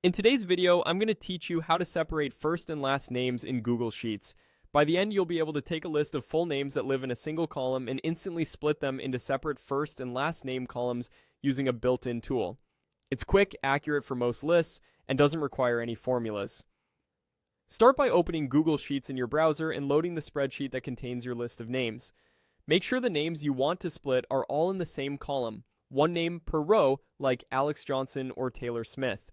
In today's video, I'm going to teach you how to separate first and last names in Google Sheets. By the end, you'll be able to take a list of full names that live in a single column and instantly split them into separate first and last name columns using a built-in tool. It's quick, accurate for most lists, and doesn't require any formulas. Start by opening Google Sheets in your browser and loading the spreadsheet that contains your list of names. Make sure the names you want to split are all in the same column, one name per row, like Alex Johnson or Taylor Smith.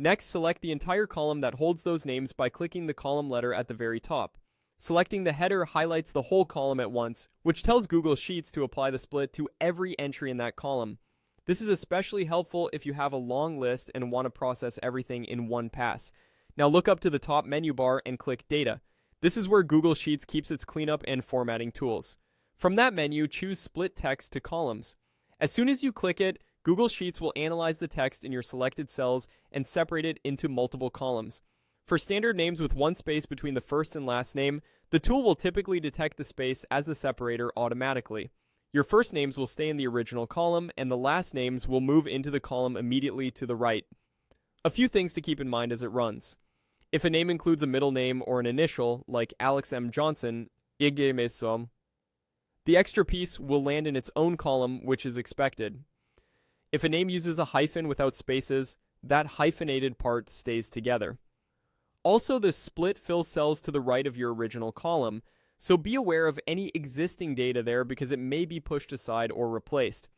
Next, select the entire column that holds those names by clicking the column letter at the very top. Selecting the header highlights the whole column at once, which tells Google Sheets to apply the split to every entry in that column. This is especially helpful if you have a long list and want to process everything in one pass. Now look up to the top menu bar and click Data. This is where Google Sheets keeps its cleanup and formatting tools. From that menu, choose Split Text to Columns. As soon as you click it, Google Sheets will analyze the text in your selected cells and separate it into multiple columns. For standard names with one space between the first and last name, the tool will typically detect the space as a separator automatically. Your first names will stay in the original column, and the last names will move into the column immediately to the right. A few things to keep in mind as it runs. If a name includes a middle name or an initial, like Alex M. Johnson, the extra piece will land in its own column, which is expected. If a name uses a hyphen without spaces, that hyphenated part stays together. Also, the split fills cells to the right of your original column, so be aware of any existing data there because it may be pushed aside or replaced.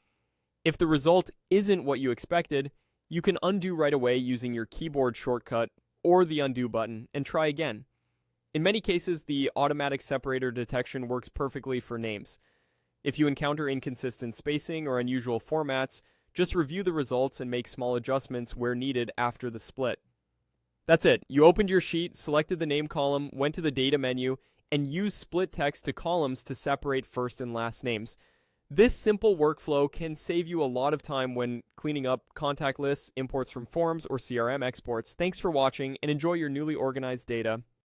If the result isn't what you expected, you can undo right away using your keyboard shortcut or the undo button and try again. In many cases, the automatic separator detection works perfectly for names. If you encounter inconsistent spacing or unusual formats, just review the results and make small adjustments where needed after the split. That's it. You opened your sheet, selected the name column, went to the data menu, and used split text to columns to separate first and last names. This simple workflow can save you a lot of time when cleaning up contact lists, imports from forms, or CRM exports. Thanks for watching and enjoy your newly organized data.